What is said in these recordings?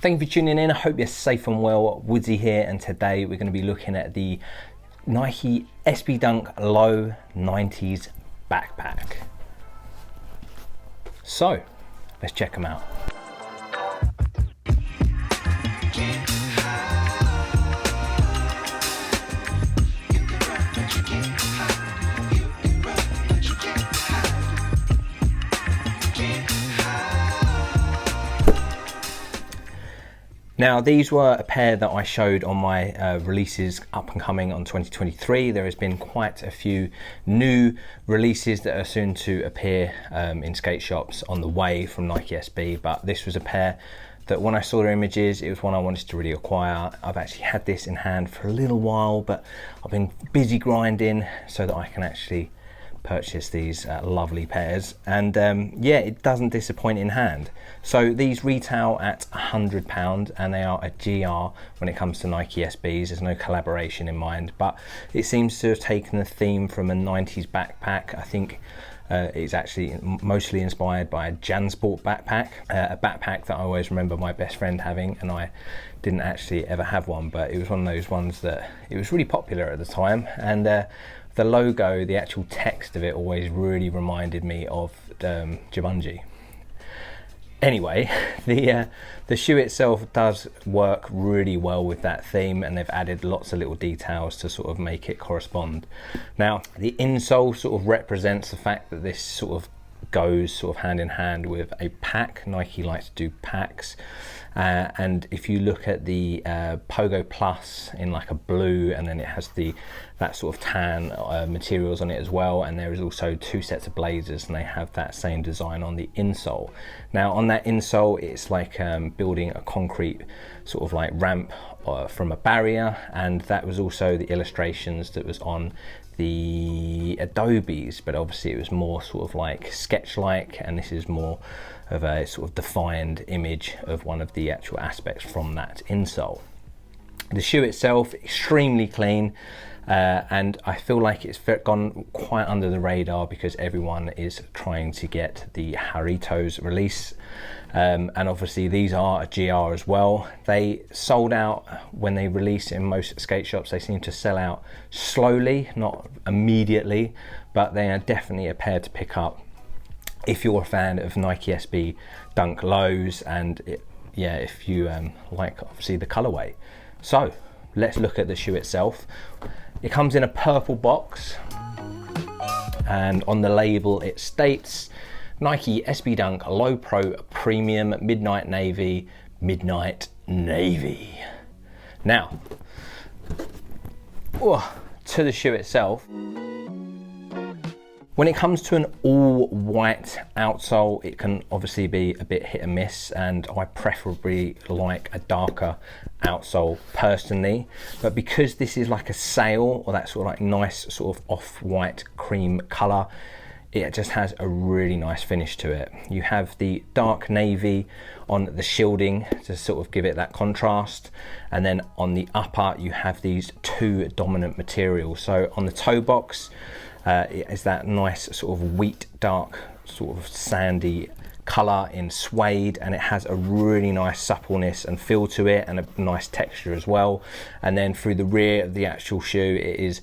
Thank you for tuning in. I hope you're safe and well. Woodsy here, and today we're going to be looking at the Nike Dunk Low 90s backpack. So let's check them out. Now, these were a pair that I showed on my releases up and coming on 2023. There has been quite a few new releases that are soon to appear in skate shops on the way from Nike SB, but this was a pair that when I saw their images, it was one I wanted to really acquire. I've actually had this in hand for a little while, but I've been busy grinding so that I can actually purchase these lovely pairs, and yeah, it doesn't disappoint in hand. So these retail at £100 and they are a GR when it comes to Nike SBs. There's no collaboration in mind, but it seems to have taken the theme from a 90s backpack. I think it's actually mostly inspired by a Jansport backpack, a backpack that I always remember my best friend having, and I didn't actually ever have one, but it was one of those ones that it was really popular at the time, and the logo, the actual text of it always really reminded me of Jumanji. Anyway, the shoe itself does work really well with that theme, and they've added lots of little details to sort of make it correspond. Now, the insole sort of represents the fact that this sort of goes sort of hand in hand with a pack. Nike likes to do packs. And if you look at the Pogo Plus in like a blue, and then it has that sort of tan materials on it as well, and there is also two sets of blazers, and they have that same design on the insole. Now on that insole, it's like building a concrete sort of like ramp from a barrier, and that was also the illustrations that was on the Adobes, but obviously it was more sort of like sketch-like, and this is more of a sort of defined image of one of the actual aspects from that insole. The shoe itself, extremely clean, and I feel like it's gone quite under the radar because everyone is trying to get the Jarritos release, and obviously these are a GR as well. They sold out when they release in most skate shops. They seem to sell out slowly, not immediately, but they are definitely a pair to pick up if you're a fan of Nike SB Dunk Lows, and yeah, if you like obviously the colorway. So let's look at the shoe itself. It comes in a purple box, and on the label it states Nike SB Dunk Low Pro Premium Midnight Navy, Midnight Navy. Now, to the shoe itself. When it comes to an all white outsole, it can obviously be a bit hit and miss, and I preferably like a darker outsole personally, but because this is like a sail, or that sort of like nice sort of off-white cream color, it just has a really nice finish to it. You have the dark navy on the shielding to sort of give it that contrast, and then on the upper you have these two dominant materials. So on the toe box, it is that nice sort of wheat dark sort of sandy color in suede, and it has a really nice suppleness and feel to it, and a nice texture as well. And then through the rear of the actual shoe, it is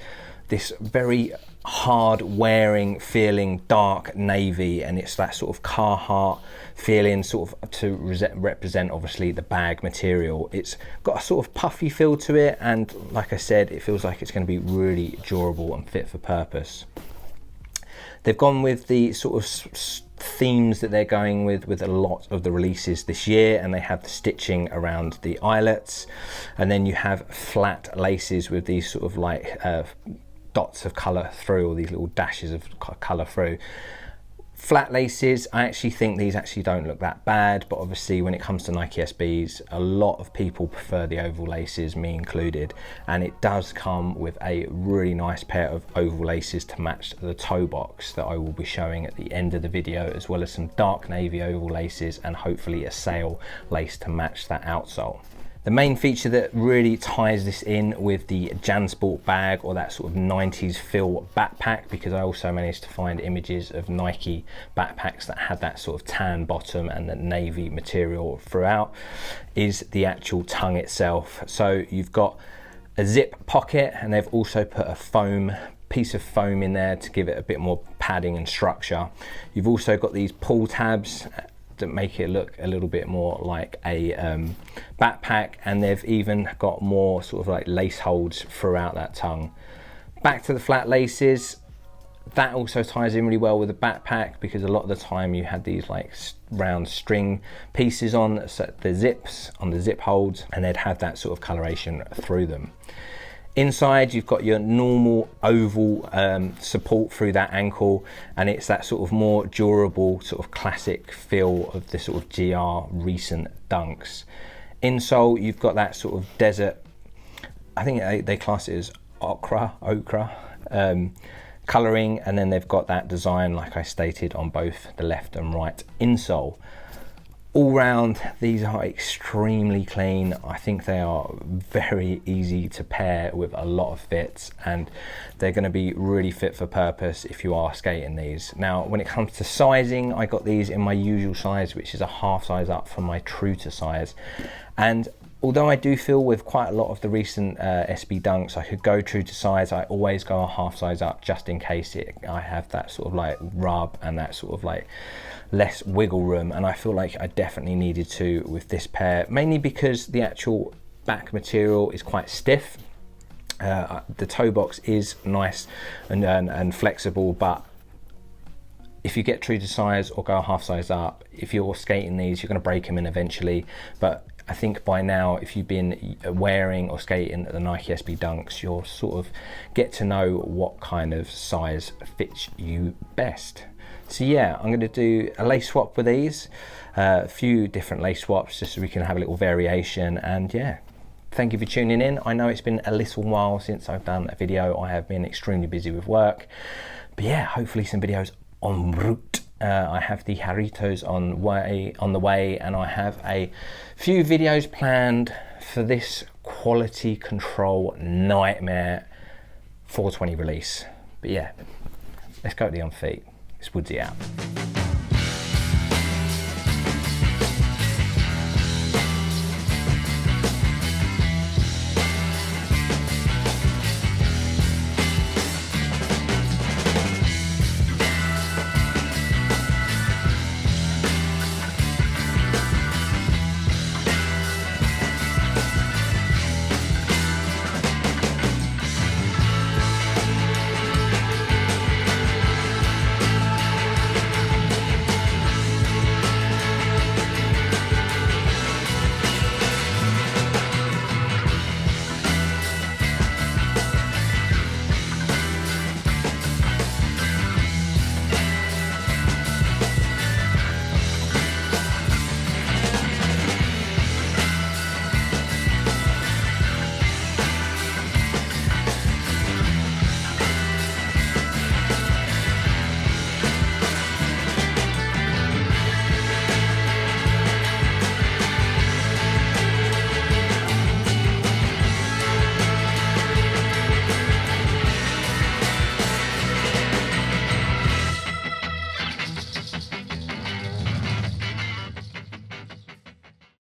this very hard wearing feeling dark navy, and it's that sort of Carhartt feeling sort of to represent obviously the bag material. It's got a sort of puffy feel to it, and like I said, it feels like it's going to be really durable and fit for purpose. They've gone with the sort of themes that they're going with a lot of the releases this year, and they have the stitching around the eyelets, and then you have flat laces with these sort of like dots of color through, or these little dashes of color through. Flat laces, I actually think these actually don't look that bad, but obviously when it comes to Nike SBs, a lot of people prefer the oval laces, me included, and it does come with a really nice pair of oval laces to match the toe box that I will be showing at the end of the video, as well as some dark navy oval laces and hopefully a sail lace to match that outsole. The main feature that really ties this in with the JanSport bag, or that sort of 90s feel backpack, because I also managed to find images of Nike backpacks that had that sort of tan bottom and the navy material throughout, is the actual tongue itself. So you've got a zip pocket, and they've also put a piece of foam in there to give it a bit more padding and structure. You've also got these pull tabs that make it look a little bit more like a backpack, and they've even got more sort of like lace holds throughout that tongue. Back to the flat laces, that also ties in really well with the backpack, because a lot of the time you had these like round string pieces on the zips, on the zip holds, and they'd have that sort of coloration through them. Inside, you've got your normal oval support through that ankle, and it's that sort of more durable, sort of classic feel of the sort of GR recent dunks. Insole, you've got that sort of desert, I think they class it as ochre colouring, and then they've got that design, like I stated, on both the left and right insole. All round, these are extremely clean. I think they are very easy to pair with a lot of fits, and they're going to be really fit for purpose if you are skating these. Now, when it comes to sizing, I got these in my usual size, which is a half size up from my true to size. And although I do feel with quite a lot of the recent SB Dunks, I could go true to size, I always go a half size up just in case I have that sort of like rub and that sort of like less wiggle room, and I feel like I definitely needed to with this pair, mainly because the actual back material is quite stiff. The toe box is nice and flexible, but if you get true to size or go a half size up, if you're skating these, you're going to break them in eventually. But I think by now, if you've been wearing or skating the Nike SB Dunks, you'll sort of get to know what kind of size fits you best. So yeah, I'm going to do a lace swap with these, a few different lace swaps, just so we can have a little variation. And yeah, thank you for tuning in. I know it's been a little while since I've done a video. I have been extremely busy with work, but yeah, hopefully some videos en route. I have the Jarritos on the way, and I have a few videos planned for this quality control nightmare 420 release. But yeah, let's go to the on feet. It's Woodsy out.